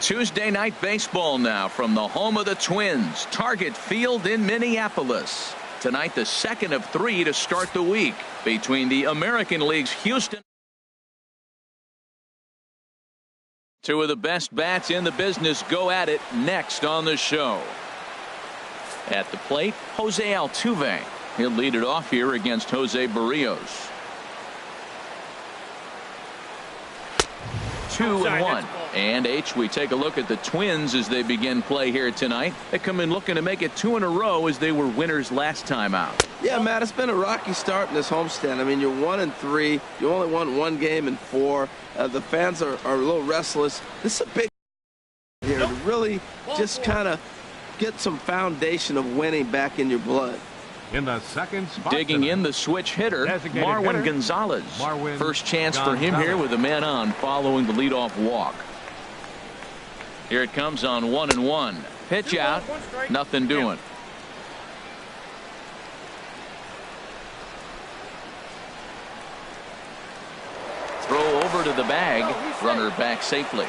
Tuesday night baseball now from the home of the Twins, Target Field in Minneapolis. Tonight, the second of 3 to start the week between the American League's Houston. Two of the best bats in the business go at it next on the show. At the plate, Jose Altuve. He'll lead it off here against Jose Barrios. 2-1. And we take a look at the Twins as they begin play here tonight. They come in looking to make it 2 in a row as they were winners last time out. Yeah, Matt, it's been a rocky start in this homestand. I mean, you're 1-3. You only won 1 game in 4. The fans are a little restless. This is a big here to really just kind of get some foundation of winning back in your blood. In the second spot digging in the switch hitter, Marwin Gonzalez. First chance for him here with a man on following the leadoff walk. Here it comes on 1-1. Pitch out. Nothing doing. Throw over to the bag. Runner back safely.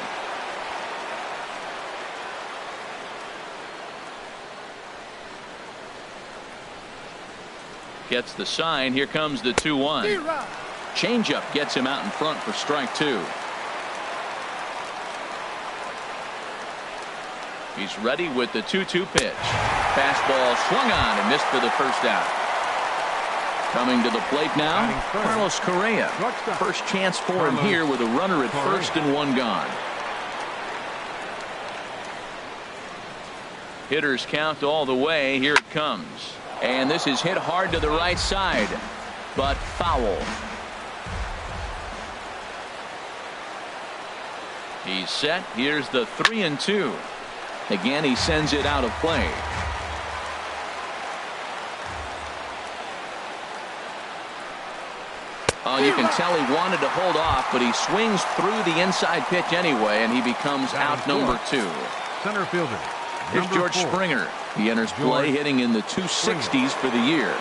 Gets the sign. Here comes the 2-1. Changeup gets him out in front for strike 2. He's ready with the 2-2 pitch. Fastball swung on and missed for the first out. Coming to the plate now, Carlos Correa. First chance for him here with a runner at first and 1 gone. Hitters count all the way. Here it comes. And this is hit hard to the right side, but foul. He's set. Here's the 3-2. Again, he sends it out of play. Oh, you can tell he wanted to hold off, but he swings through the inside pitch anyway, and he becomes out number 2. Center fielder. Here's George Springer. He enters play hitting in the 260s for the year.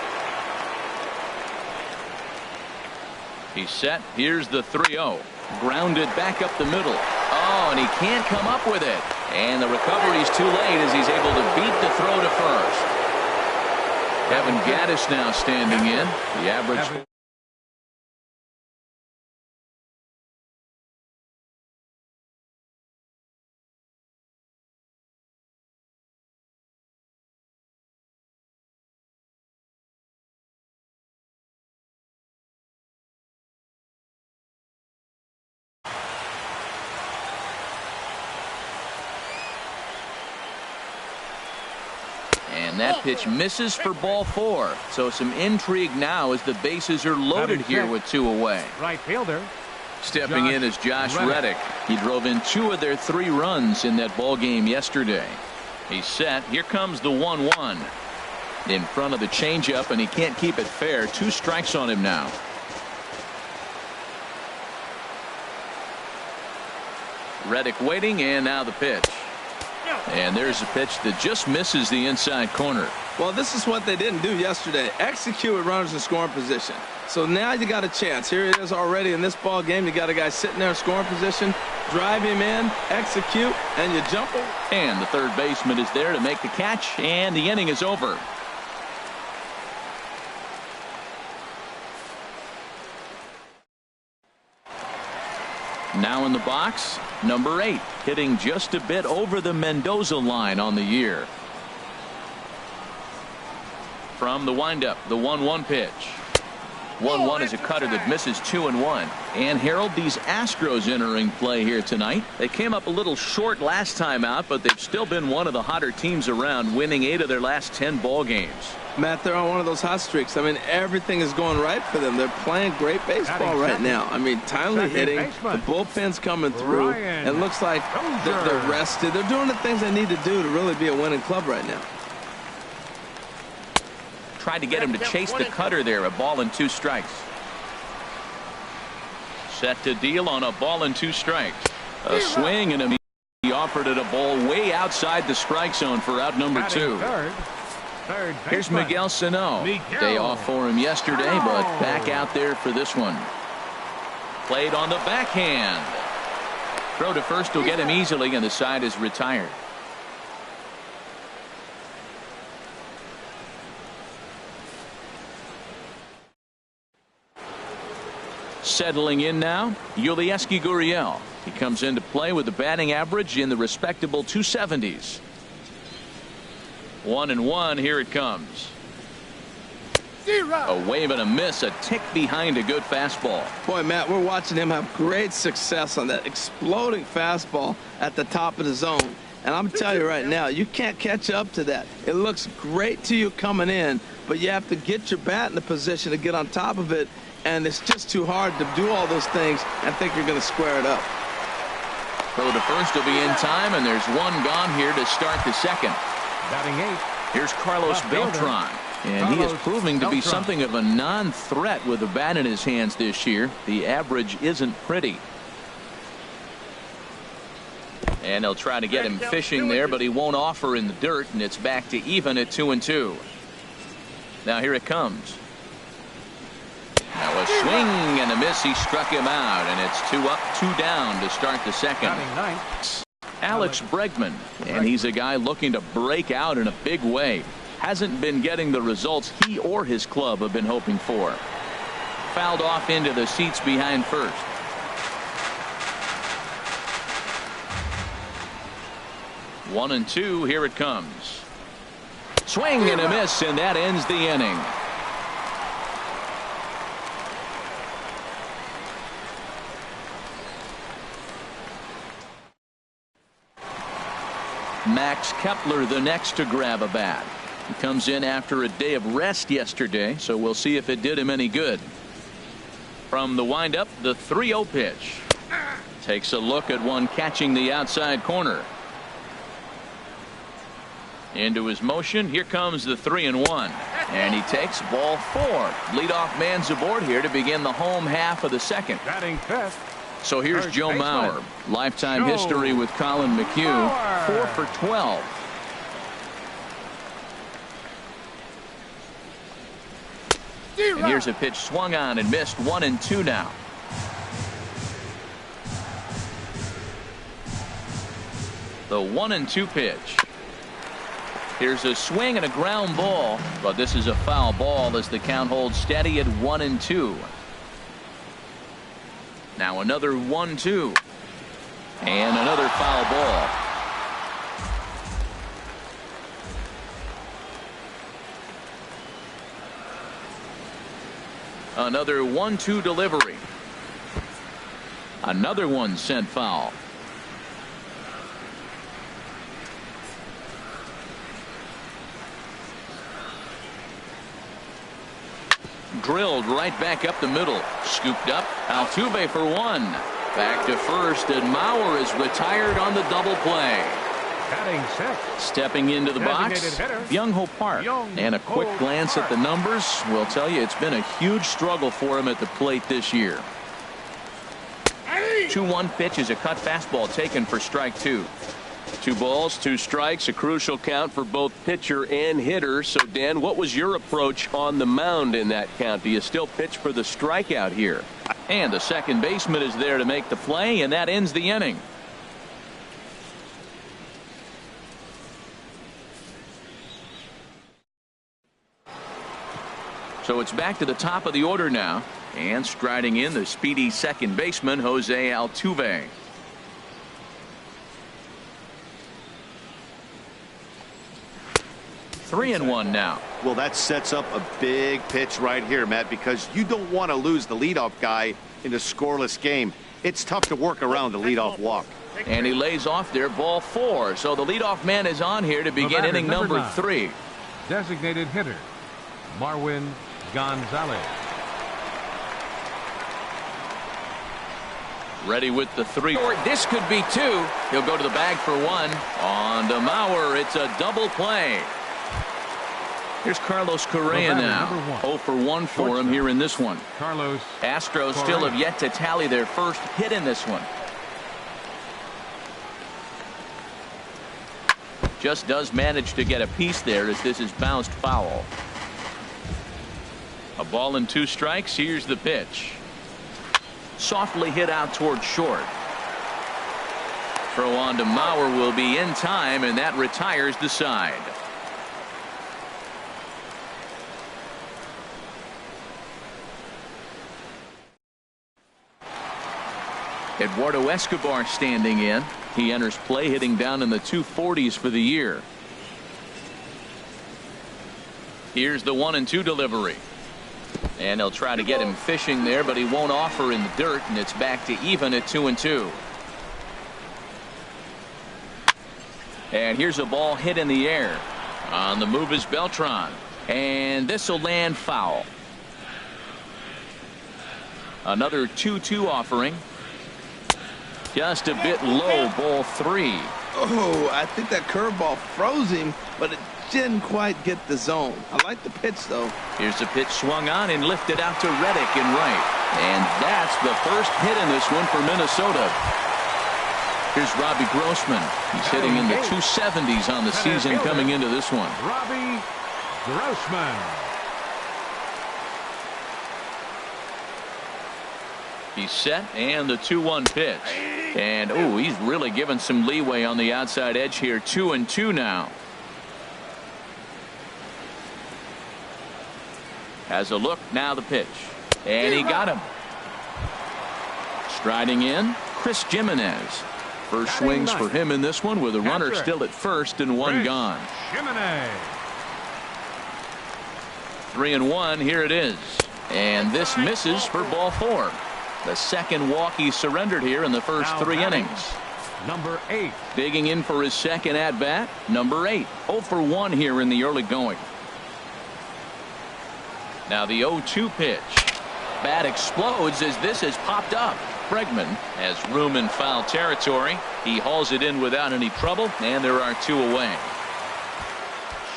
He's set. Here's the 3-0. Grounded back up the middle. Oh, and he can't come up with it. And the recovery's too late as he's able to beat the throw to first. Kevin Gaddis now standing in. The average. And that pitch misses for ball 4. So some intrigue now as the bases are loaded here with 2 away. Right fielder. Stepping in is Josh Reddick. He drove in 2 of their 3 runs in that ball game yesterday. He's set. Here comes the 1-1. In front of the changeup, and he can't keep it fair. 2 strikes on him now. Reddick waiting, and now the pitch. And there's a pitch that just misses the inside corner. Well, this is what they didn't do yesterday. Execute with runners in scoring position. So now you got a chance. Here it is already in this ball game. You got a guy sitting there in scoring position. Drive him in, execute, and you jump him. And the third baseman is there to make the catch, and the inning is over. Now in the box, number 8, hitting just a bit over the Mendoza line on the year. From the windup, the 1-1 pitch. 1-1 is a cutter that misses 2-1. And Harold, these Astros entering play here tonight. They came up a little short last time out, but they've still been one of the hotter teams around, winning 8 of their last 10 ball games. Matt, they're on one of those hot streaks. I mean, everything is going right for them. They're playing great baseball right now. I mean, timely hitting. The bullpen's coming through. It looks like they're rested. They're doing the things they need to do to really be a winning club right now. Tried to get him to chase the cutter there. A ball and 2 strikes. Set to deal on a ball and 2 strikes. A swing and he offered it a ball way outside the strike zone for out number 2. Here's Miguel Sano. Day off for him yesterday, but back out there for this one. Played on the backhand. throw to first will get him easily, and the side is retired. Settling in now, Yulieski Gurriel. He comes into play with a batting average in the respectable 270s. 1-1. Here it comes. A wave and a miss, a tick behind a good fastball. Boy, Matt, we're watching him have great success on that exploding fastball at the top of the zone. And I'm telling you right now, you can't catch up to that. It looks great to you coming in, but you have to get your bat in the position to get on top of it. And it's just too hard to do all those things and think you're going to square it up. Throw to first will be in time, and there's one gone here to start the second. Batting 8th. Here's Carlos Beltran. And he is proving to be something of a non-threat with the bat in his hands this year. The average isn't pretty. And they'll try to get him fishing there, but he won't offer in the dirt, and it's back to even at 2-2. Now here it comes. Now a swing and a miss. He struck him out, and it's 2 up, 2 down to start the second. Alex Bregman, and he's a guy looking to break out in a big way. Hasn't been getting the results he or his club have been hoping for. Fouled off into the seats behind first. One and two. Here it comes. Swing and a miss, and that ends the inning. Max Kepler the next to grab a bat. He comes in after a day of rest yesterday, so we'll see if it did him any good. From the windup, the 3-0 pitch. Takes a look at one catching the outside corner. Into his motion. Here comes the 3-1. And he takes ball 4. Leadoff man's aboard here to begin the home half of the second. Batting 5th. So here's Joe Mauer. Lifetime history with Colin McHugh. 4 for 12. And here's a pitch swung on and missed. 1-2 now. The 1-2 pitch. Here's a swing and a ground ball, but this is a foul ball as the count holds steady at 1-2. Now another 1-2. And another foul ball. Another 1-2 delivery. Another one sent foul. Drilled right back up the middle. Scooped up. Altuve for 1. Back to first, and Mauer is retired on the double play. Batting 6th. Stepping into the box, Byung-Ho Park. And a quick glance at the numbers will tell you it's been a huge struggle for him at the plate this year. 2-1 pitch is a cut fastball taken for strike 2. 2 balls, 2 strikes, a crucial count for both pitcher and hitter. So, Dan, what was your approach on the mound in that count? Do you still pitch for the strikeout here? And the second baseman is there to make the play, and that ends the inning. So it's back to the top of the order now, and striding in the speedy second baseman, Jose Altuve. Three and one now. Well, that sets up a big pitch right here, Matt, because you don't want to lose the leadoff guy in a scoreless game. It's tough to work around the leadoff walk. And he lays off there, ball 4. So the leadoff man is on here to begin inning number 3. Designated hitter, Marwin Gonzalez. Ready with the 3. This could be 2. He'll go to the bag for 1. On to Mauer. It's a double play. Here's Carlos Correa now. 0 for 1 for him here in this one. Carlos. Astros still have yet to tally their first hit in this one. Just does manage to get a piece there as this is bounced foul. A ball and 2 strikes. Here's the pitch. Softly hit out toward short. Throw on to Mauer will be in time, and that retires the side. Eduardo Escobar standing in. He enters play hitting down in the 240s for the year. Here's the 1-2 delivery. And they'll try to get him fishing there, but he won't offer in the dirt, and it's back to even at 2-2. And here's a ball hit in the air. On the move is Beltran. And this will land foul. Another 2-2 offering. Just a bit low, ball 3. Oh, I think that curveball froze him, but it didn't quite get the zone. I like the pitch, though. Here's the pitch swung on and lifted out to Reddick in right. And that's the first hit in this one for Minnesota. Here's Robbie Grossman. He's hitting in the 270s on the season coming into this one. Robbie Grossman. He's set, and the 2-1 pitch. And, oh, he's really given some leeway on the outside edge here. 2-2 now. Has a look, now the pitch. And he got him. Striding in, Chris Jimenez. First swings for him in this one with a runner still at first and one gone. 3-1, here it is. And this misses for ball 4. The second walk he surrendered here in the first 3 innings. Number 8. Digging in for his second at bat, number 8. 0 for 1 here in the early going. Now the 0-2 pitch. Bat explodes as this has popped up. Bregman has room in foul territory. He hauls it in without any trouble, and there are 2 away.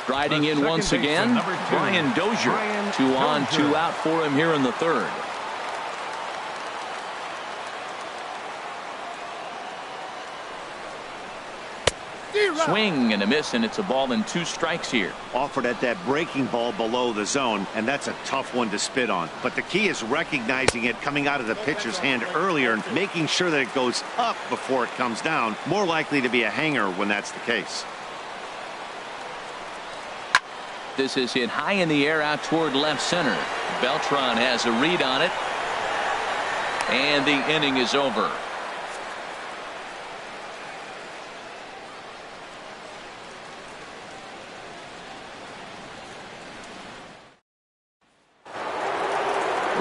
Striding in once again, Brian Dozier. 2 on, 2 out for him here in the 3rd. Swing and a miss, and it's a ball and 2 strikes here. Offered at that breaking ball below the zone, and that's a tough one to spit on. But the key is recognizing it coming out of the pitcher's hand earlier and making sure that it goes up before it comes down. More likely to be a hanger when that's the case. This is hit high in the air out toward left center. Beltran has a read on it, and the inning is over.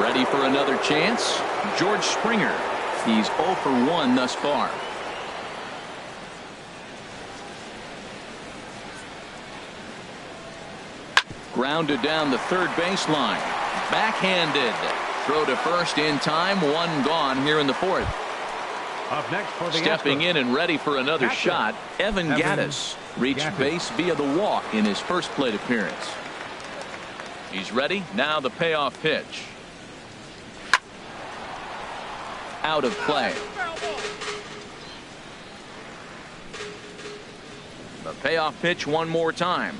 Ready for another chance? George Springer. He's 0 for 1 thus far. Grounded down the third baseline. Backhanded. Throw to first in time. 1 gone here in the 4th. Up next for the Stepping in and ready for another shot, Evan Gattis reached base via the walk in his first plate appearance. He's ready. Now the payoff pitch. Out of play. The payoff pitch one more time.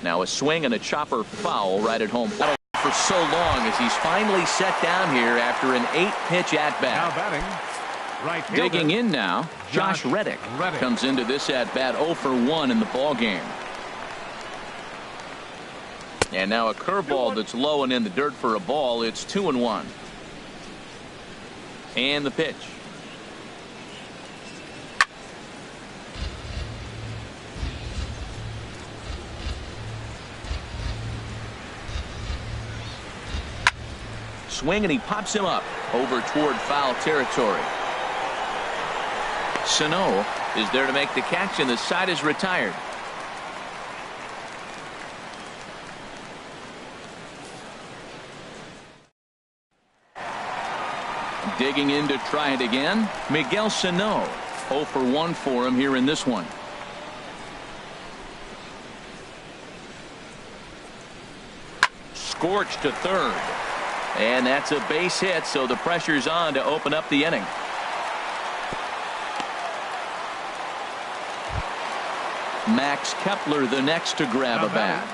Now a swing and a chopper foul right at home. For so long as he's finally set down here after an 8-pitch at bat. Now batting, right fielder. Digging in now, Josh Reddick comes into this at bat 0 for 1 in the ball game. And now a curveball that's low and in the dirt for a ball. It's 2-1. And the pitch. Swing and he pops him up over toward foul territory. Sano is there to make the catch, and the side is retired. Digging in to try it again, Miguel Sano. 0 for 1 for him here in this one. Scorched to third. And that's a base hit, so the pressure's on to open up the inning. Max Kepler the next to grab a bat.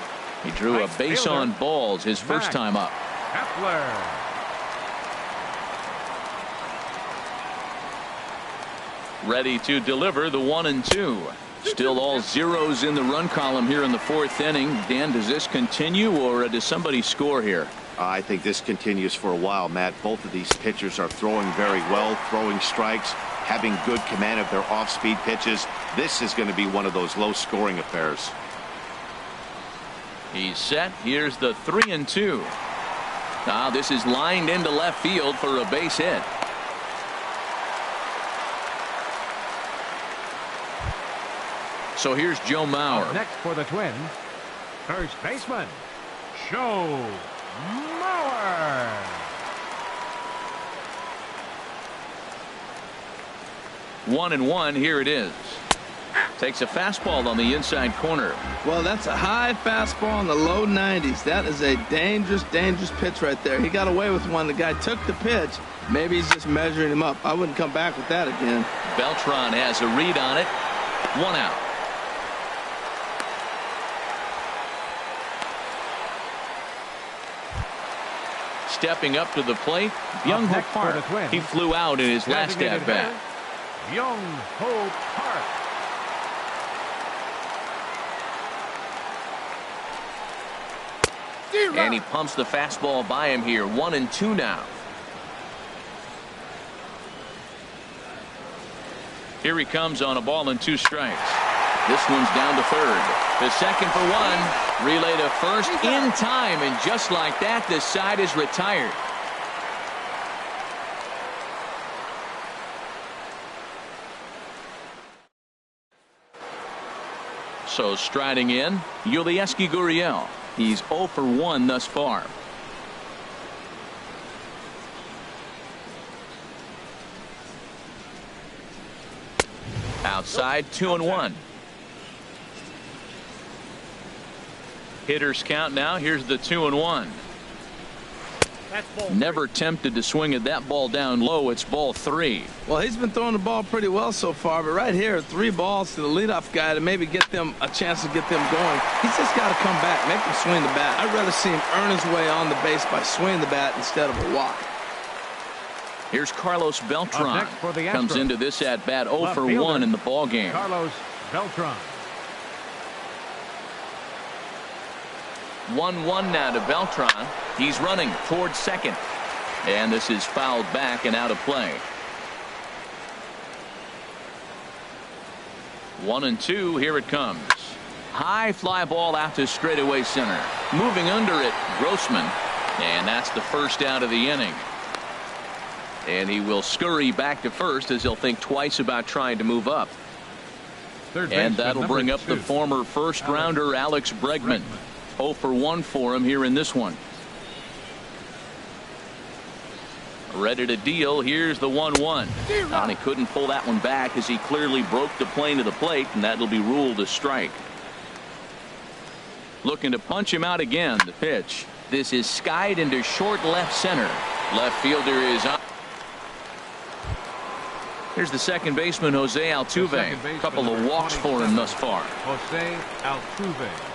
He drew a base on balls his first time up. ready to deliver the 1-2. Still all zeros in the run column here in the fourth inning. Dan, does this continue, or does somebody score here? I think this continues for a while, Matt. Both of these pitchers are throwing very well, throwing strikes, having good command of their off-speed pitches. This is going to be one of those low-scoring affairs. He's set. Here's the 3-2. Now this is lined into left field for a base hit. So here's Joe Mauer. Up next for the Twins, first baseman, Joe Mauer. 1-1. Here it is. Takes a fastball on the inside corner. Well, that's a high fastball in the low 90s. That is a dangerous, dangerous pitch right there. He got away with one. The guy took the pitch. Maybe he's just measuring him up. I wouldn't come back with that again. Beltran has a read on it. 1 out. Stepping up to the plate, Byung-Ho Park. He flew out in his last at bat. Byung-Ho Park. And he pumps the fastball by him here. 1-2 now. Here he comes on a ball and 2 strikes. This one's down to third. The second for 1. Relay to first in time, and just like that, the side is retired. So striding in, Yulieski Gurriel. He's 0 for 1 thus far. Outside, 2-1. Hitters count now. Here's the 2-1. Never tempted to swing at that ball down low. It's ball 3. Well, he's been throwing the ball pretty well so far, but right here, 3 balls to the leadoff guy to maybe get them a chance to get them going. He's just got to come back, make him swing the bat. I'd rather see him earn his way on the base by swinging the bat instead of a walk. Here's Carlos Beltran. Comes into this at bat 0 for 1 in the ball game. Carlos Beltran. 1-1 now to Beltran. He's running towards second. And this is fouled back and out of play. 1-2. Here it comes. High fly ball out to straightaway center. Moving under it, Grossman. And that's the first out of the inning. And he will scurry back to first as he'll think twice about trying to move up. And that'll bring up the former first rounder Alex Bregman. 0 for 1 for him here in this one. Ready to deal. Here's the 1-1. And he couldn't pull that one back as he clearly broke the plane to the plate, and that'll be ruled a strike. Looking to punch him out again. The pitch. This is skied into short left center. Left fielder is up. Here's the second baseman, Jose Altuve. A couple of walks for him thus far. Jose Altuve.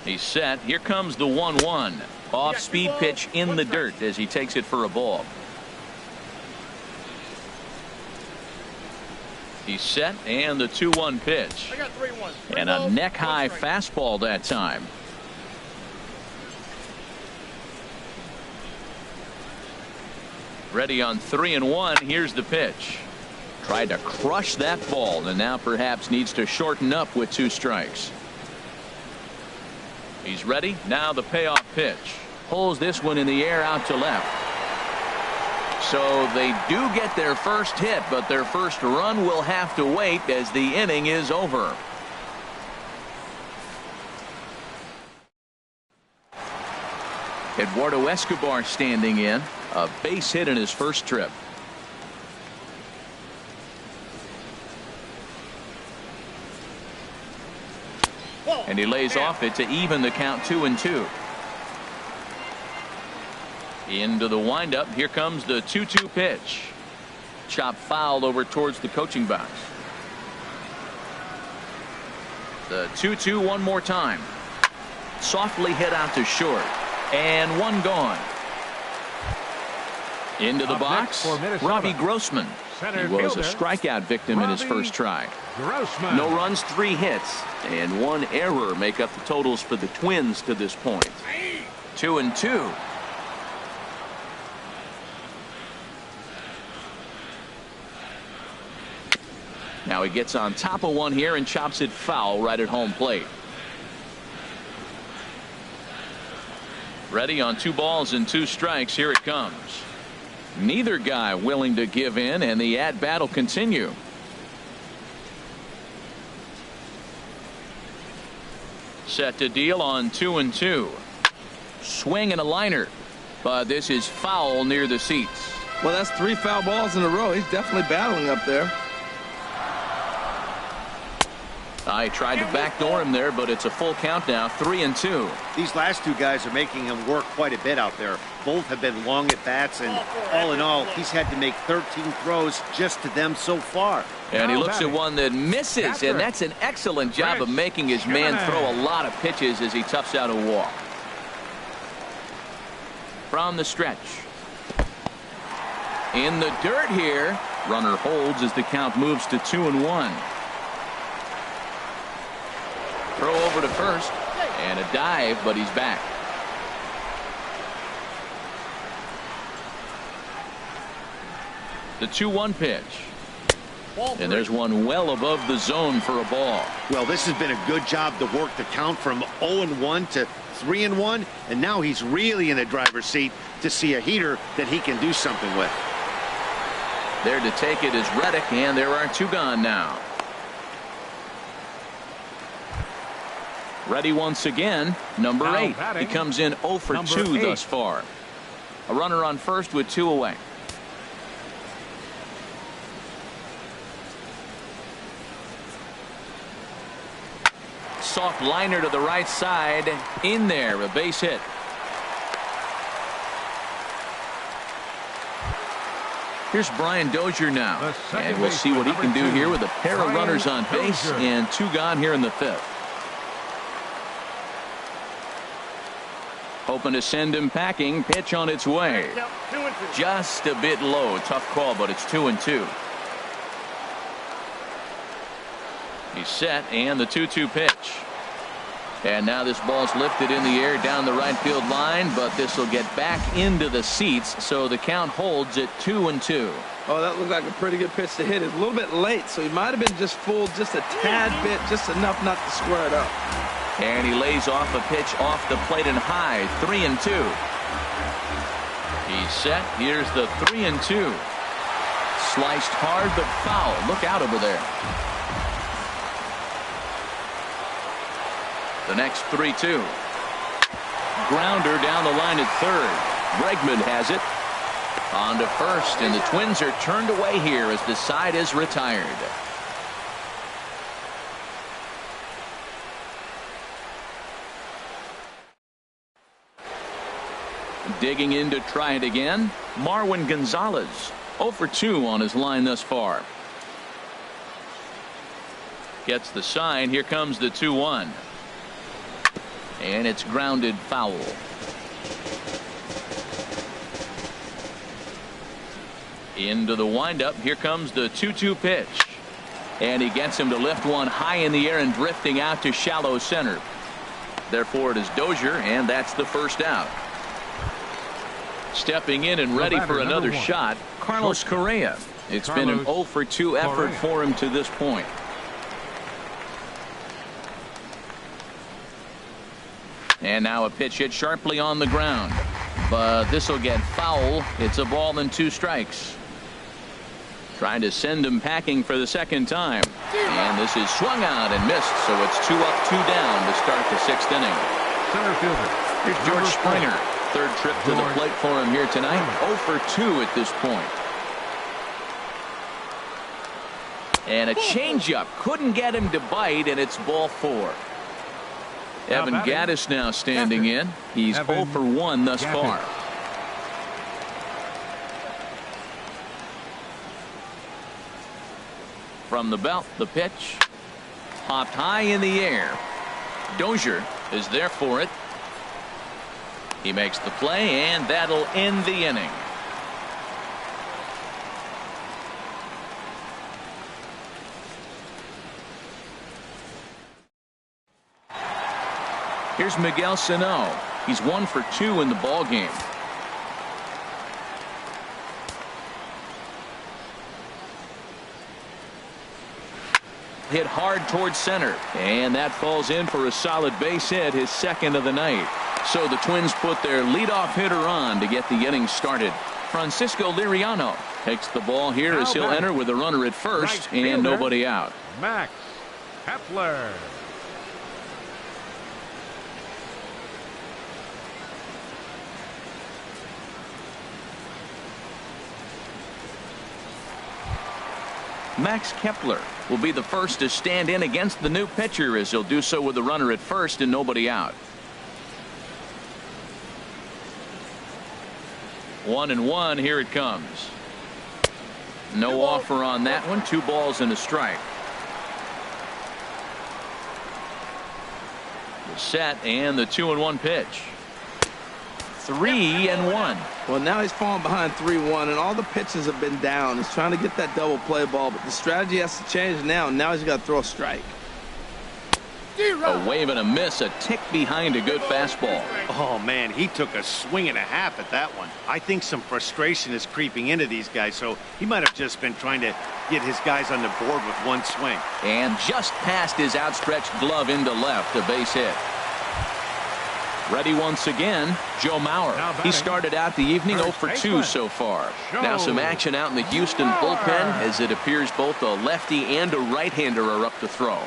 He's set. Here comes the 1-1. Off-speed pitch in the dirt as he takes it for a ball. He's set, and the 2-1 pitch. And a neck-high fastball that time. Ready on 3-1. Here's the pitch. Tried to crush that ball, and now perhaps needs to shorten up with 2 strikes. He's ready. Now the payoff pitch. Pulls this one in the air out to left. So they do get their first hit, but their first run will have to wait as the inning is over. Eduardo Escobar standing in. A base hit in his first trip. And he lays off it to even the count 2-2. Into the windup. Here comes the 2-2 pitch. Chop foul over towards the coaching box. The 2-2 one more time. Softly hit out to short. And one gone. Into the box, Robbie Grossman. He was a strikeout victim in his first try. No runs, 3 hits, and 1 error make up the totals for the Twins to this point. 2-2. Now he gets on top of one here and chops it foul right at home plate. Ready on 2 balls and 2 strikes. Here it comes. Neither guy willing to give in, and the at-bat will continue. Set to deal on 2-2. Swing and a liner, but this is foul near the seats. Well, that's 3 foul balls in a row. He's definitely battling up there. I tried to backdoor him there, but it's a full count now. 3-2. These last 2 guys are making him work quite a bit out there. Both have been long at bats, and all in all, he's had to make 13 throws just to them so far. And he looks at one that misses, and that's an excellent job of making his man throw a lot of pitches as he toughs out a walk. From the stretch. In the dirt here. Runner holds as the count moves to 2-1. Throw over to first, and a dive, but he's back. The 2-1 pitch. And there's one well above the zone for a ball. Well, this has been a good job to work the count from 0-1 to 3-1, and now he's really in the driver's seat to see a heater that he can do something with. There to take it is Reddick, and there are 2 gone now. Ready once again, number 8. He comes in 0 for 2 thus far. A runner on first with 2 away. Soft liner to the right side. In there, a base hit. Here's Brian Dozier now. And we'll see what he can do here with a pair of runners on base and 2 gone here in the 5th. Hoping to send him packing. Pitch on its way. Just a bit low. Tough call, but it's 2-2. He's set, and the 2-2 pitch. And now this ball's lifted in the air down the right field line, but this will get back into the seats, so the count holds at 2-2. Oh, that looked like a pretty good pitch to hit. It's a little bit late, so he might have been just fooled just a tad bit, just enough not to square it up. And he lays off a pitch off the plate and high. 3-2. He's set. Here's the 3-2. Sliced hard but foul. Look out over there. The next 3-2. Grounder down the line at third. Bregman has it. On to first, and the Twins are turned away here as the side is retired. Digging in to try it again, Marwin Gonzalez. 0 for 2 on his line thus far. Gets the sign. Here comes the 2-1. And it's grounded foul. Into the windup. Here comes the 2-2 pitch. And he gets him to lift one high in the air and drifting out to shallow center. Therefore it is Dozier, and that's the first out. Stepping in and ready for another shot, Carlos Correa. It's been an 0 for 2 effort for him to this point. And now a pitch hit sharply on the ground. But this will get foul. It's a ball and 2 strikes. Trying to send him packing for the second time. And this is swung out and missed. So it's 2 up, 2 down to start the 6th inning. Center fielder. Here's George Springer. Third trip to the plate for him here tonight. 0 for 2 at this point. And a changeup. Couldn't get him to bite, and it's ball 4. Evan Gattis now standing in. He's 0 for 1 thus far. From the belt, the pitch. Popped high in the air. Dozier is there for it. He makes the play, and that'll end the inning. Here's Miguel Sano. He's 1 for 2 in the ball game. Hit hard towards center, and that falls in for a solid base hit, his second of the night. So the Twins put their leadoff hitter on to get the inning started. Francisco Liriano takes the ball here as he'll enter with a runner at first and nobody out. Max Kepler. Max Kepler will be the first to stand in against the new pitcher as he'll do so with a runner at first and nobody out. 1-1. Here it comes. No offer on that one. 2 balls and a strike. The set and the 2-1 pitch. 3-1. Well, now he's falling behind 3-1, and all the pitches have been down. He's trying to get that double play ball, but the strategy has to change now. Now he's got to throw a strike. A wave and a miss, a tick behind a good fastball. Oh, man, he took a swing and a half at that one. I think some frustration is creeping into these guys, so he might have just been trying to get his guys on the board with one swing. And just past his outstretched glove into left, a base hit. Ready once again, Joe Mauer. He started out the evening 0 for 2 so far. Now some action out in the Houston bullpen as it appears both a lefty and a right-hander are up to throw.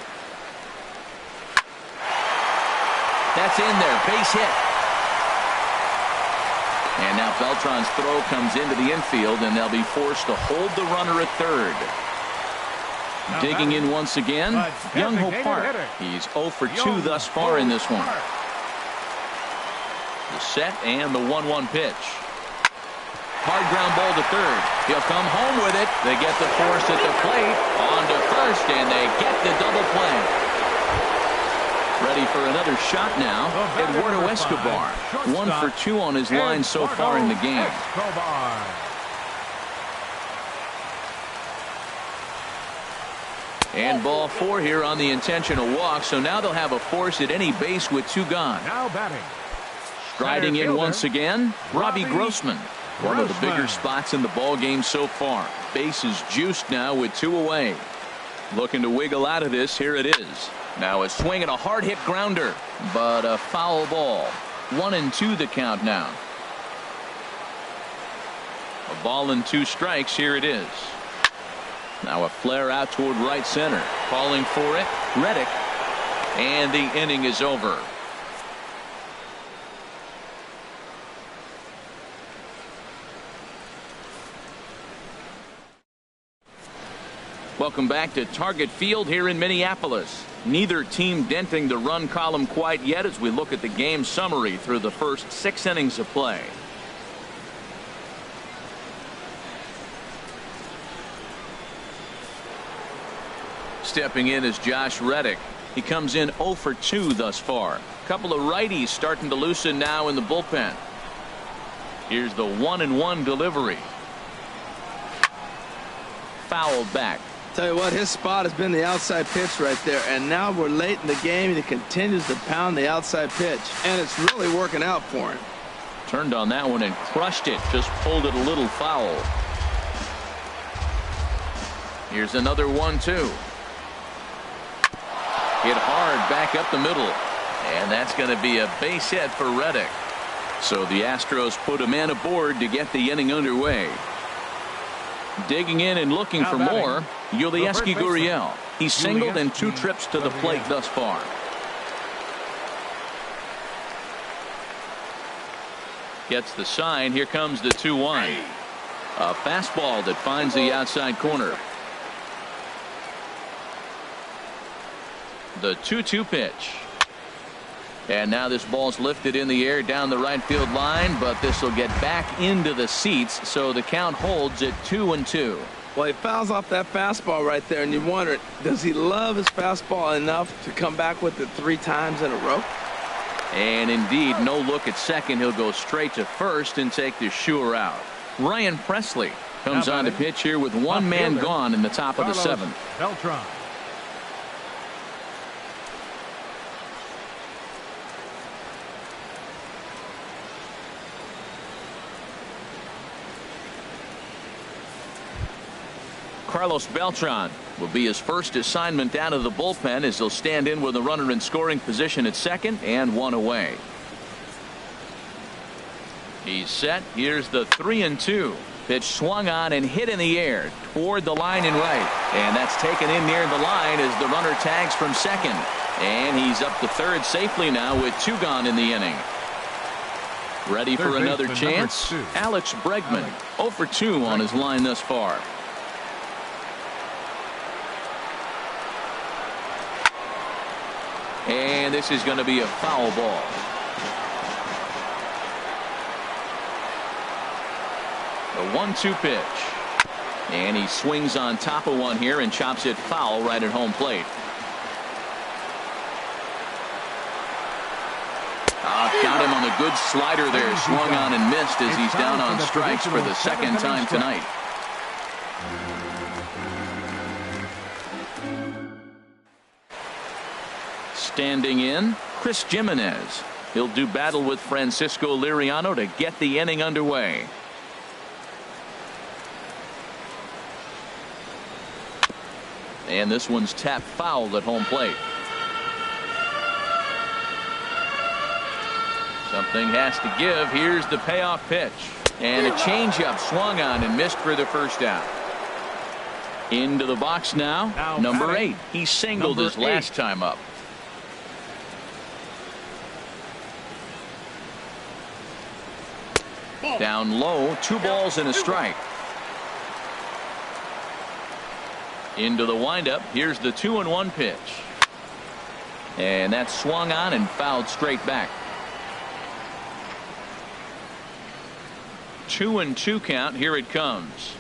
That's in there, base hit. And now Beltran's throw comes into the infield, and they'll be forced to hold the runner at third. Digging in once again, Young-Ho Park. He's 0 for 2 thus far in this one. The set and the 1-1 pitch. Hard ground ball to third. He'll come home with it. They get the force at the plate. On to first, and they get the double play. Ready for another shot now, Eduardo Escobar. 1 for 2 on his line so far in the game. And ball 4 here on the intentional walk, so now they'll have a force at any base with 2 gone. Now batting. Striding in once again, Robbie Grossman. One of the bigger spots in the ball game so far. Base is juiced now with 2 away. Looking to wiggle out of this. Here it is. Now a swing and a hard hit grounder, but a foul ball. 1-2 the count now. A ball and 2 strikes. Here it is. Now a flare out toward right center. Calling for it, Reddick. And the inning is over. Welcome back to Target Field here in Minneapolis. Neither team denting the run column quite yet as we look at the game summary through the first 6 innings of play. Stepping in is Josh Reddick. He comes in 0 for 2 thus far. A couple of righties starting to loosen now in the bullpen. Here's the 1-1 delivery. Fouled back. Tell you what, his spot has been the outside pitch right there, and now we're late in the game and he continues to pound the outside pitch, and it's really working out for him. Turned on that one and crushed it, just pulled it a little foul. Here's another 1-2. Hit hard back up the middle, and that's going to be a base hit for Reddick. So the Astros put a man aboard to get the inning underway. Digging in and looking for more, Yulieski Gurriel. He's singled in 2 trips to the plate thus far. Gets the sign. Here comes the 2-1. A fastball that finds the outside corner. The 2-2 pitch. And now this ball's lifted in the air down the right field line, but this will get back into the seats, so the count holds at 2-2. Well, he fouls off that fastball right there, and you wonder, does he love his fastball enough to come back with it 3 times in a row? And indeed, no look at second. He'll go straight to first and take the sure out. Ryan Presley comes on to pitch here with 1 man gone in the top of the 7th. Beltran. Carlos Beltran will be his first assignment out of the bullpen as he'll stand in with a runner in scoring position at second and one away. He's set. Here's the 3-2. Pitch swung on and hit in the air toward the line and right. And that's taken in near the line as the runner tags from second. And he's up to third safely now with 2 gone in the inning. Ready for another chance? Alex Bregman, 0 for 2 on his line thus far. And this is going to be a foul ball. The 1-2 pitch. And he swings on top of one here and chops it foul right at home plate. Got him on a good slider there. Swung on and missed as he's down on strikes for the second time tonight. Standing in, Chris Jimenez. He'll do battle with Francisco Liriano to get the inning underway. And this one's tapped foul at home plate. Something has to give. Here's the payoff pitch. And a changeup swung on and missed for the first out. Into the box now number 8. He singled his last time up. Down low, 2 balls and a strike. Into the windup. Here's the 2-1 pitch. And that swung on and fouled straight back. 2-2 count. Here it comes.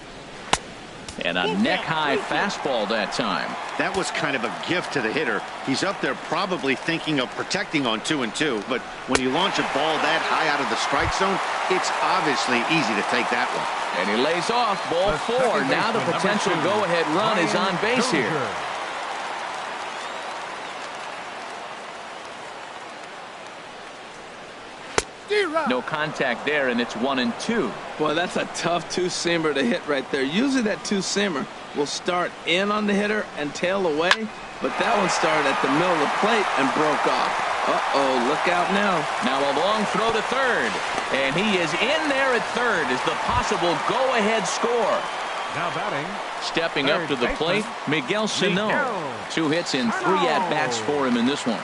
And a neck-high fastball that time. That was kind of a gift to the hitter. He's up there probably thinking of protecting on 2-2. But when you launch a ball that high out of the strike zone, it's obviously easy to take that one. And he lays off ball 4. Now the potential go-ahead run is on base here. No contact there, and it's 1-2. Boy, that's a tough 2-seamer to hit right there. Usually that 2-seamer will start in on the hitter and tail away, but that one started at the middle of the plate and broke off. Uh-oh, look out now. Now a long throw to third, and he is in there at third as the possible go-ahead score. Now batting. Stepping up to the plate, Miguel Sano. 2 hits and 3 at-bats for him in this one.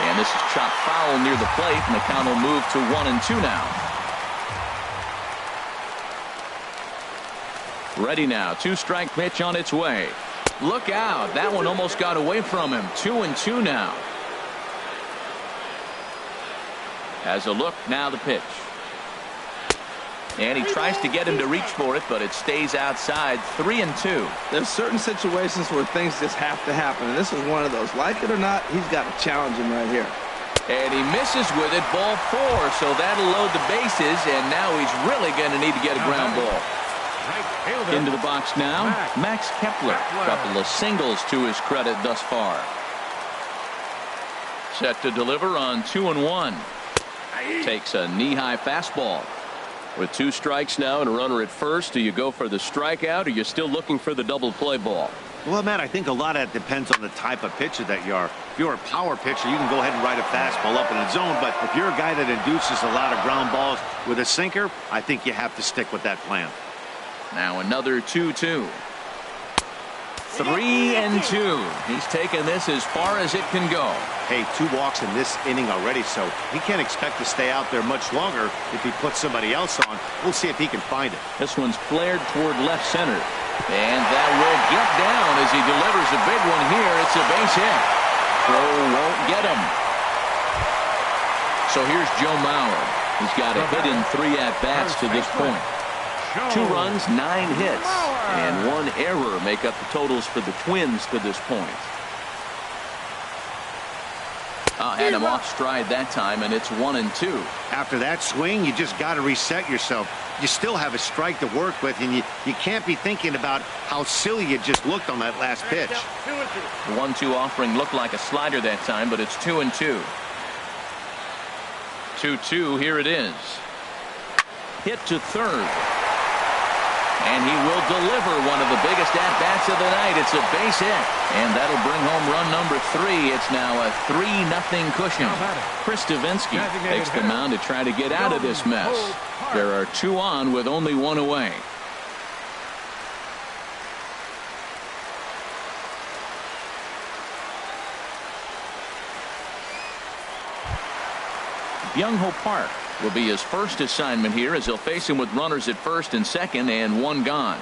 And this is chopped foul near the plate, and the count will move to 1-2 now. Ready now. 2-strike pitch on its way. Look out. That one almost got away from him. 2-2 now. Has a look. Now the pitch. And he tries to get him to reach for it, but it stays outside. 3-2. There's certain situations where things just have to happen, and this is one of those. Like it or not, he's got to challenge him right here. And he misses with it. Ball 4, so that'll load the bases, and now he's really going to need to get a ground ball. Into the box now, Max Kepler. A couple of singles to his credit thus far. Set to deliver on 2-1. Takes a knee-high fastball. With 2 strikes now and a runner at first, do you go for the strikeout, or you're still looking for the double play ball? Well, Matt, I think a lot of that depends on the type of pitcher that you are. If you're a power pitcher, you can go ahead and ride a fastball up in the zone. But if you're a guy that induces a lot of ground balls with a sinker, I think you have to stick with that plan. Now another 2-2. 3-2. He's taken this as far as it can go. Hey, 2 walks in this inning already, so he can't expect to stay out there much longer if he puts somebody else on. We'll see if he can find it. This one's flared toward left center. And that will get down as he delivers a big one here. It's a base hit. Throw won't get him. So here's Joe Mauer. He's got a hit in 3 at-bats to this point. 2 runs, 9 hits, and 1 error make up the totals for the Twins to this point. Had him off stride that time, and it's 1-2. After that swing, you just got to reset yourself. You still have a strike to work with, and you can't be thinking about how silly you just looked on that last pitch. The 1-2 offering looked like a slider that time, but it's 2-2. 2-2, here it is. Hit to third. And he will deliver one of the biggest at-bats of the night. It's a base hit. And that'll bring home run number 3. It's now a 3-0 cushion. Chris Davinsky takes the mound to try to get out of this mess. There are 2 on with only 1 away. Byung-Ho Park will be his first assignment here as he'll face him with runners at first and second and 1 gone.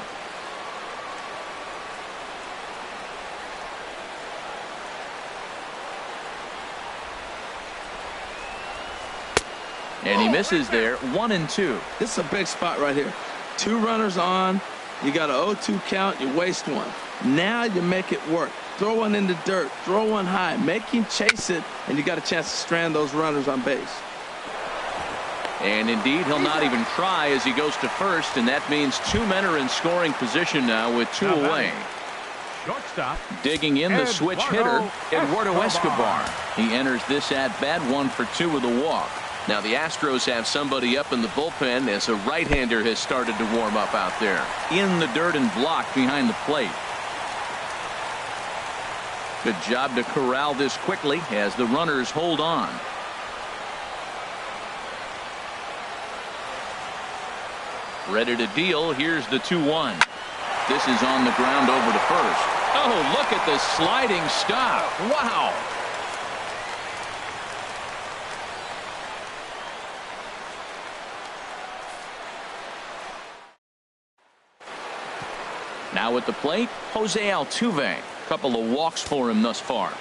And he misses there. 1-2. This is a big spot right here. 2 runners on. You got an 0-2 count. You waste 1. Now you make it work. Throw one in the dirt. Throw one high. Make him chase it, and you got a chance to strand those runners on base. And indeed, he'll not even try as he goes to first, and that means 2 men are in scoring position now with 2 away. Shortstop. Digging in the switch hitter, Eduardo Escobar. He enters this at-bat 1 for 2 with a walk. Now the Astros have somebody up in the bullpen as a right-hander has started to warm up out there. In the dirt and blocked behind the plate. Good job to corral this quickly as the runners hold on. Ready to deal. Here's the 2-1. This is on the ground over to first. Oh, look at the sliding stop. Wow. Now at the plate, Jose Altuve. Couple of walks for him thus far.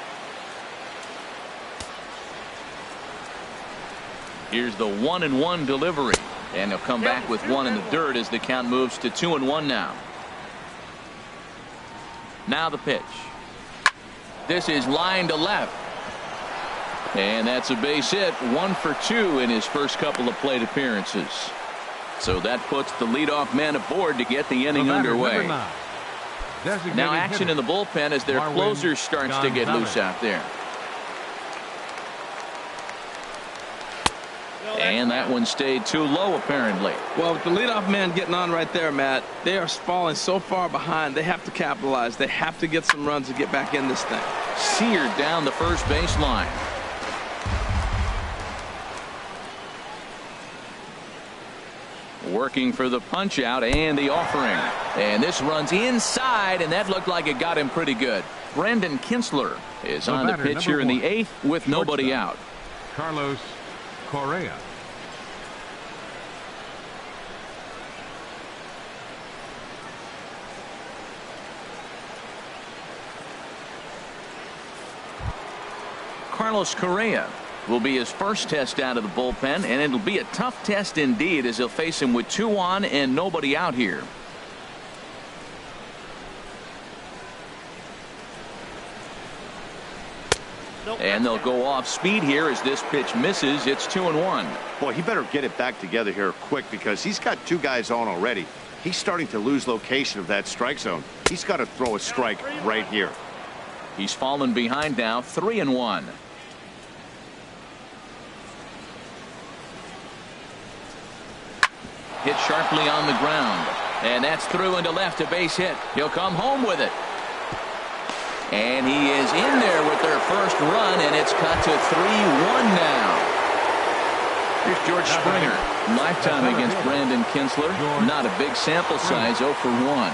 Here's the 1-1 delivery. And he'll come back with 1 in the dirt as the count moves to 2-1 now. Now the pitch. This is line to left. And that's a base hit. 1 for 2 in his first couple of plate appearances. So that puts the leadoff man aboard to get the inning underway. Now action in the bullpen as their closer starts to get loose out there. And that one stayed too low, apparently. Well, with the leadoff man getting on right there, Matt, they are falling so far behind. They have to capitalize. They have to get some runs to get back in this thing. Seared down the first baseline. Working for the punch out and the offering. And this runs inside, and that looked like it got him pretty good. Brandon Kinsler is on the pitch here in the 8th with nobody out. Carlos Correa. Carlos Correa will be his first test out of the bullpen, and it'll be a tough test indeed as he'll face him with 2 on and nobody out here. And they'll go off speed here as this pitch misses. It's 2-1. Boy, he better get it back together here quick because he's got 2 guys on already. He's starting to lose location of that strike zone. He's got to throw a strike right here. He's fallen behind now. 3-1. Hit sharply on the ground, and that's through into left, a base hit. He'll come home with it. And he is in there with their first run, and it's cut to 3-1 now. Here's George Springer. Lifetime against Brandon Kinsler. Not a big sample size, 0 for 1.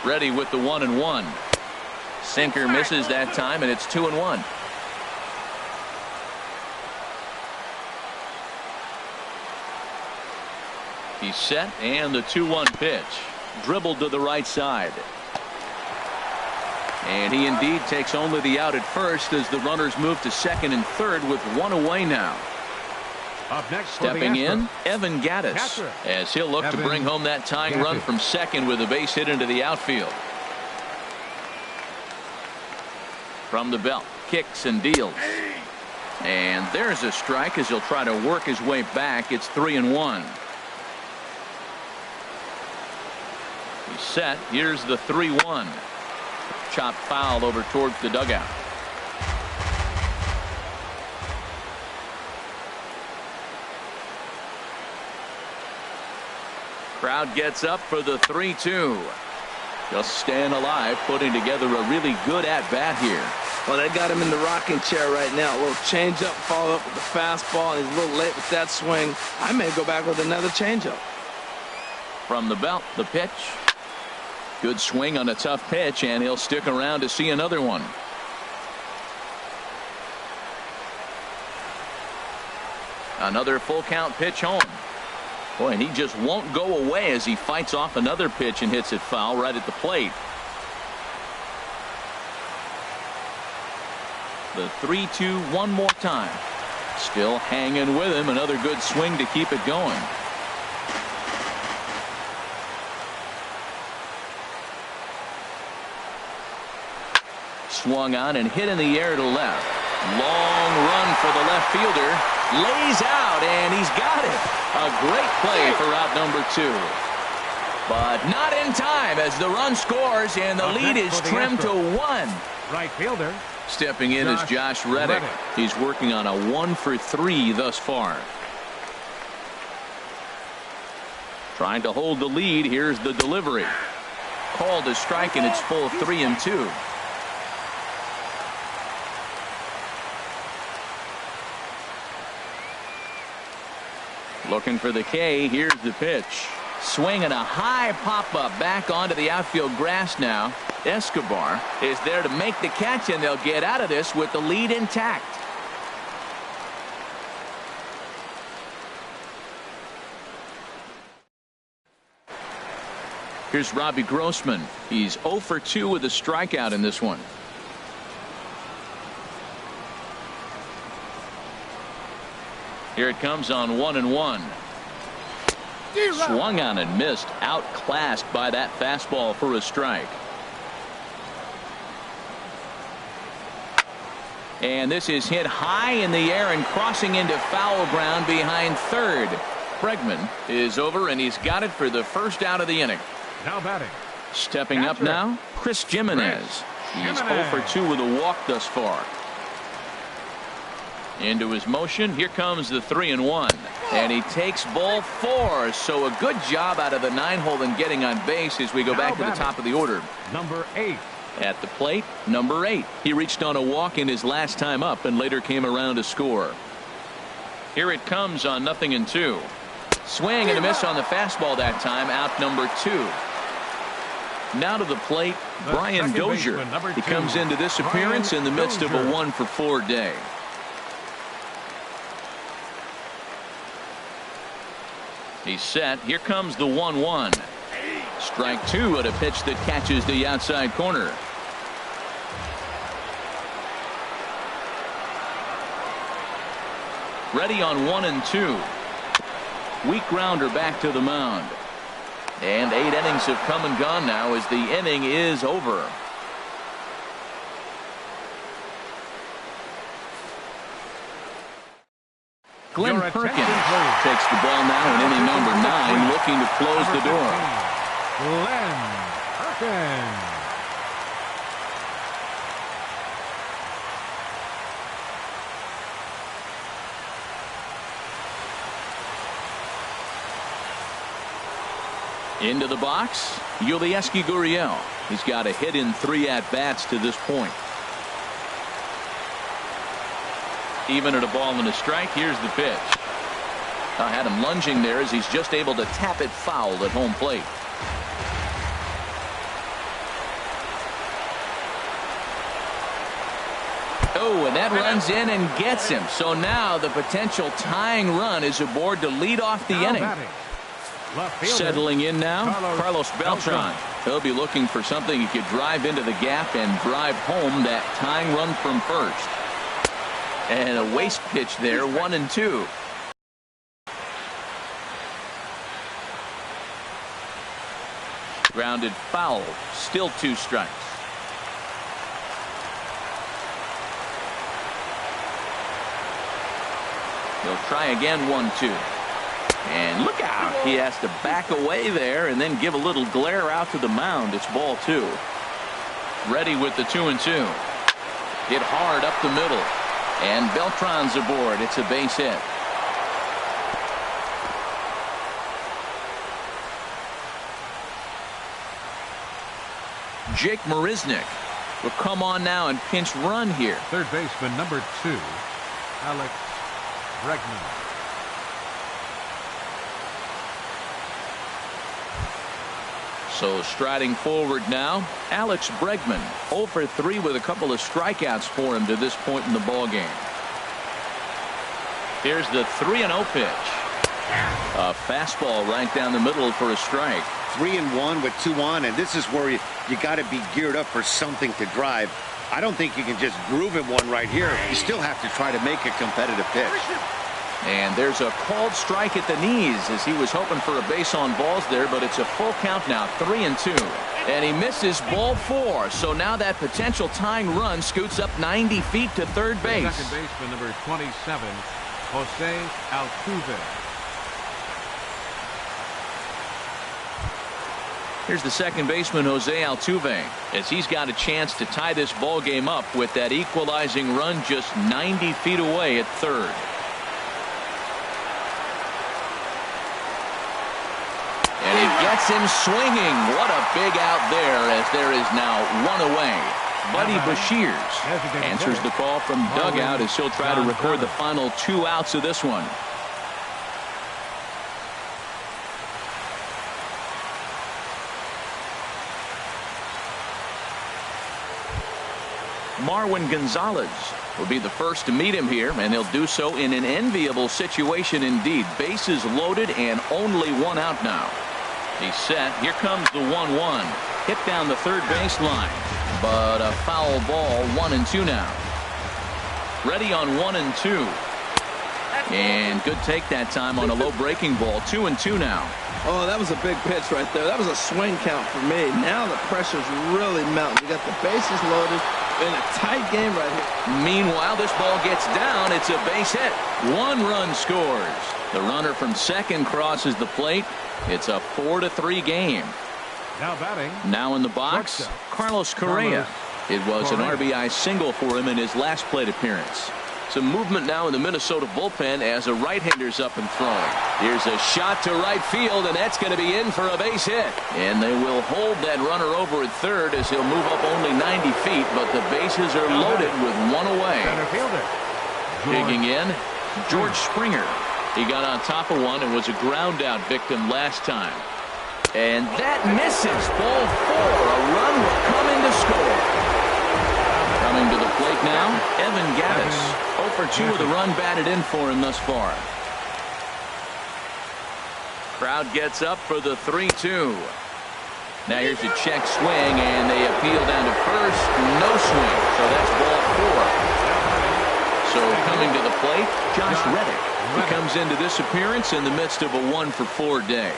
Ready with the 1-1. Sinker misses that time, and it's 2-1. He's set, and the 2-1 pitch. Dribbled to the right side. And he indeed takes only the out at first as the runners move to second and third with 1 away now. Up next, stepping in, Evan Gattis, as he'll look to bring home that tying run from second with a base hit into the outfield. From the belt, kicks and deals. And there's a strike as he'll try to work his way back. It's 3-1. He's set. Here's the 3-1. Chopped foul over towards the dugout. Crowd gets up for the 3-2. Just staying alive, putting together a really good at-bat here. Well, they got him in the rocking chair right now. A little change-up, follow up with the fastball. He's a little late with that swing. I may go back with another change-up. From the belt, the pitch. Good swing on a tough pitch, and he'll stick around to see another one. Another full count pitch home. Boy, and he just won't go away as he fights off another pitch and hits it foul right at the plate. The 3-2 one more time. Still hanging with him. Another good swing to keep it going. Swung on and hit in the air to left. Long run for the left fielder. Lays out, and he's got it. A great play for out number 2. But not in time as the run scores, and the lead is trimmed to 1. Right fielder. Stepping in is Josh Reddick. He's working on a 1-for-3 thus far. Trying to hold the lead. Here's the delivery. Called a strike, and it's full 3-2. Looking for the K. Here's the pitch. Swinging a high pop-up back onto the outfield grass now. Escobar is there to make the catch, and they'll get out of this with the lead intact. Here's Robbie Grossman. He's 0-for-2 with a strikeout in this one. Here it comes on 1-1. Swung on and missed. Outclassed by that fastball for a strike. And this is hit high in the air and crossing into foul ground behind third. Bregman is over, and he's got it for the first out of the inning. Now batting. Stepping up now, Chris Jimenez. He's 0-for-2 with a walk thus far. Into his motion. Here comes the 3-1. And he takes ball 4. So a good job out of the 9-hole in getting on base as we go back to the top of the order. Number 8. At the plate, number 8. He reached on a walk in his last time up and later came around to score. Here it comes on 0-2. Swing and a miss on the fastball that time. Out number 2. Now to the plate, Brian Dozier. He comes into this appearance in the midst of a 1-for-4 day. He's set. Here comes the 1-1. Strike 2 at a pitch that catches the outside corner. Ready on 1-2. Weak grounder back to the mound. And 8 innings have come and gone now as the inning is over. Glenn Perkins takes the ball now in inning number 9, looking to close the door. Glenn Perkins. Into the box, Yulieski Gurriel. He's got a hit in 3 at-bats to this point. Even at a ball and a strike. Here's the pitch. I had him lunging there as he's just able to tap it foul at home plate. Oh, and that runs in and gets him. So now the potential tying run is aboard to lead off the inning. Settling in now, Carlos Beltran. He'll be looking for something he could drive into the gap and drive home that tying run from first. And a waste pitch there, 1-2. Grounded foul, still 2 strikes. He'll try again, 1-2. And look out. He has to back away there and then give a little glare out to the mound. It's ball 2. Ready with the 2-2. Hit hard up the middle. And Beltran's aboard. It's a base hit. Jake Marisnick will come on now and pinch run here. Third baseman number 2, Alex Bregman. So striding forward now, Alex Bregman, 0 for 3 with a couple of strikeouts for him to this point in the ball game. Here's the 3-0 pitch. A fastball right down the middle for a strike. 3-1 with 2 on, and this is where you got to be geared up for something to drive. I don't think you can just groove him one right here. You still have to try to make a competitive pitch. And there's a called strike at the knees as he was hoping for a base on balls there, but it's a full count now, 3-2. And he misses ball 4. So now that potential tying run scoots up 90 feet to third base. Second baseman number 27, Jose Altuve. Here's the second baseman, Jose Altuve, as he's got a chance to tie this ball game up with that equalizing run just 90 feet away at third. And he gets him swinging. What a big out there, as there is now 1 away. Buddy Bashirs answers the call from dugout as he'll try to record the final 2 outs of this one. Marwin Gonzalez will be the first to meet him here, and he'll do so in an enviable situation indeed. Bases loaded and only 1 out now. He's set. Here comes the 1-1. Hit down the third baseline, but a foul ball. 1-2 now. Ready on 1-2. And good take that time on a low breaking ball. 2-2 now. Oh, that was a big pitch right there. That was a swing count for me. Now the pressure's really mounting. You got the bases loaded in a tight game right here. Meanwhile, this ball gets down. It's a base hit. 1 run scores. The runner from second crosses the plate. It's a 4-3 game. Now batting. Now in the box, Carlos Correa. It was an RBI single for him in his last plate appearance. Some movement now in the Minnesota bullpen as a right-hander's up and throwing. Here's a shot to right field, and that's going to be in for a base hit. And they will hold that runner over at third as he'll move up only 90 feet, but the bases are loaded with 1 away. Center fielder. Digging in, George Springer. He got on top of one and was a ground-out victim last time. And that misses. Ball 4. A run will come in to score. Coming to the plate now, Evan Gattis. 0 for 2 with a run batted in for him thus far. Crowd gets up for the 3-2. Now here's a check swing, and they appeal down to first. No swing, so that's ball 4. So coming to the plate, Josh Reddick. He comes into this appearance in the midst of a 1 for 4 day.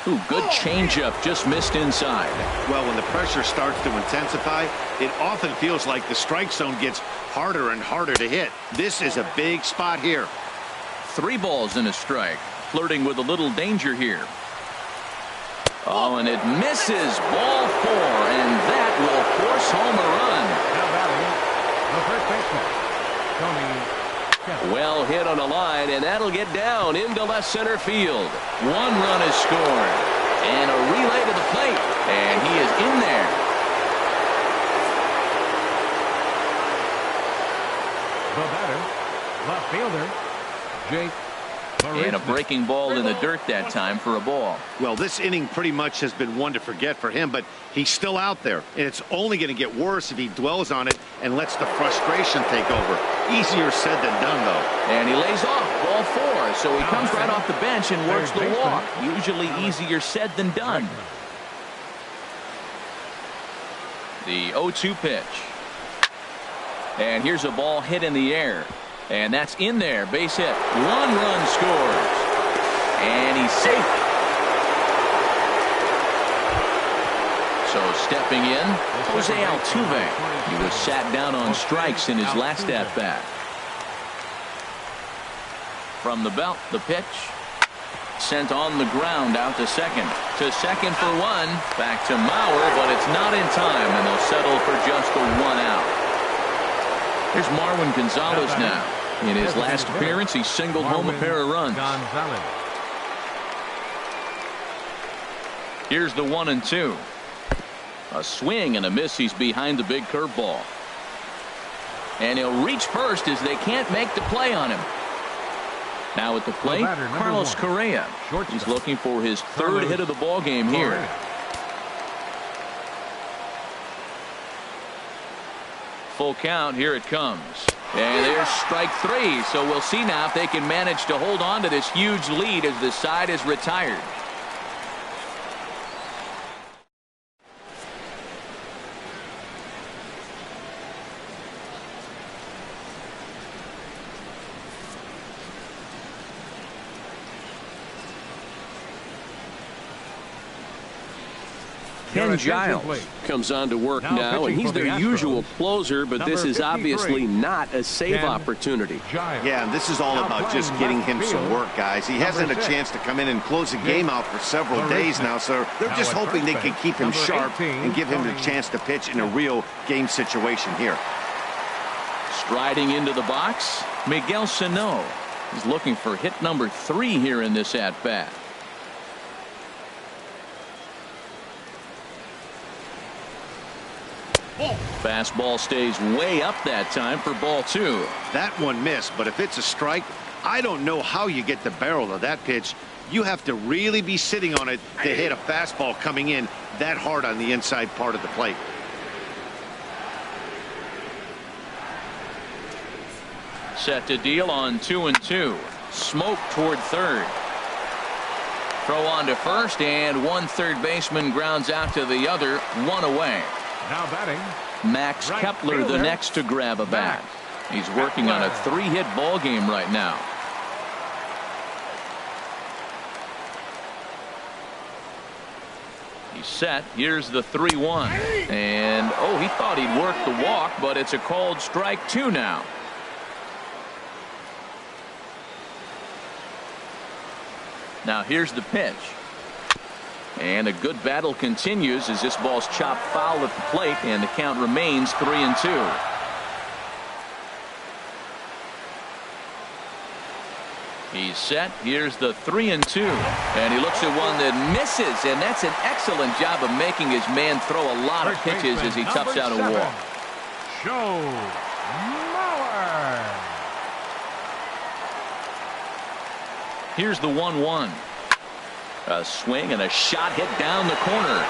Ooh, good changeup, just missed inside. Well, when the pressure starts to intensify, it often feels like the strike zone gets harder and harder to hit. This is a big spot here. 3 balls and a strike. Flirting with a little danger here. Oh, and it misses. Ball 4, and that will force home a run. Now batting, the first baseman, Tony. Well hit on a line, and that'll get down into left center field. 1 run is scored, and a relay to the plate, and he is in there. The batter, left fielder, Jake. And a breaking ball in the dirt that time for a ball. Well, this inning pretty much has been one to forget for him, but he's still out there, and it's only going to get worse if he dwells on it and lets the frustration take over. Easier said than done, though. And he lays off. Ball 4. So he comes right off the bench and works the walk. Usually easier said than done. The 0-2 pitch. And here's a ball hit in the air. And that's in there. Base hit. 1 run scores. And he's safe. So stepping in, Jose Altuve. He was sat down on strikes in his last at-bat. From the belt, the pitch. Sent on the ground out to second. To second for 1. Back to Mauer, but it's not in time, and they'll settle for just the 1 out. Here's Marwin Gonzalez now. In his last appearance, he singled home a pair of runs. Here's the 1-2. A swing and a miss. He's behind the big curveball. And he'll reach first as they can't make the play on him. Now at the plate, Carlos Correa. He's looking for his third hit of the ball game here. Full count. Here it comes. And there's strike 3. So we'll see now if they can manage to hold on to this huge lead as the side is retired. Ken Giles comes on to work now, and he's their usual closer, but this is obviously not a save opportunity. Yeah, and this is all about just getting him some work, guys. He hasn't a chance to come in and close the game out for several days now, so they're just hoping they can keep him sharp and give him the chance to pitch in a real game situation here. Striding into the box, Miguel Sano. He's looking for hit number 3 here in this at-bat. Fastball stays way up that time for ball 2. That one missed, but if it's a strike, I don't know how you get the barrel of that pitch. You have to really be sitting on it to hit a fastball coming in that hard on the inside part of the plate. Set to deal on 2-2. Smoke toward third. Throw on to first, and one third baseman grounds out to the other, 1 away. Now batting, Max Kepler, the next to grab a bat. He's working on a 3-hit ball game right now. He's set. Here's the 3-1. And, oh, he thought he'd work the walk, but it's a called strike 2 now. Now here's the pitch. And a good battle continues as this ball's chopped foul at the plate, and the count remains 3-2. He's set. Here's the 3-2. And he looks at one that misses, and that's an excellent job of making his man throw a lot of pitches as he toughs out a walk. Joe Mauer. Here's the 1-1. A swing and a shot hit down the corner.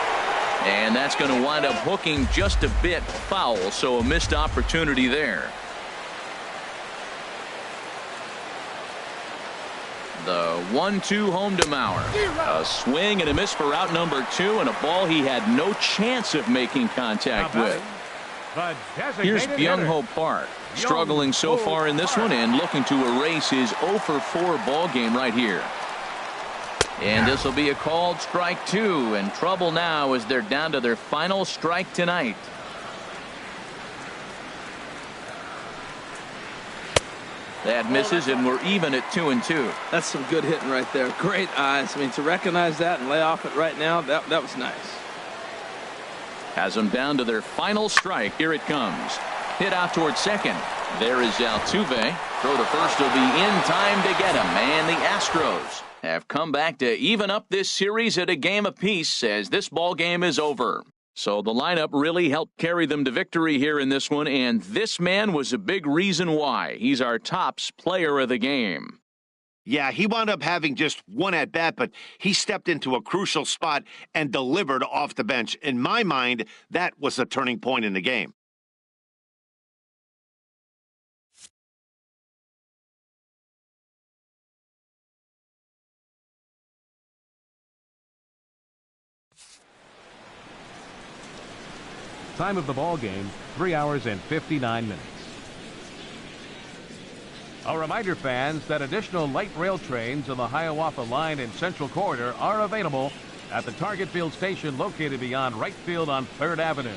And that's going to wind up hooking just a bit foul, so a missed opportunity there. The 1-2 home to Mauer. A swing and a miss for out number 2, and a ball he had no chance of making contact with. Here's Byung-ho Park, struggling so far in this one and looking to erase his 0-for-4 ball game right here. And this will be a called strike 2, and trouble now as they're down to their final strike tonight. That misses, and we're even at 2-2. That's some good hitting right there. Great eyes. I mean, to recognize that and lay off it right now, that was nice. Has them down to their final strike. Here it comes. Hit out towards second. There is Altuve. Throw to first will be in time to get him. And the Astros have come back to even up this series at a game apiece as this ball game is over. So the lineup really helped carry them to victory here in this one, and this man was a big reason why. He's our tops player of the game. Yeah, he wound up having just one at-bat, but he stepped into a crucial spot and delivered off the bench. In my mind, that was the turning point in the game. Time of the ball game, 3 hours and 59 minutes. A reminder, fans, that additional light rail trains on the Hiawatha Line and Central Corridor are available at the Target Field station located beyond right field on 3rd Avenue.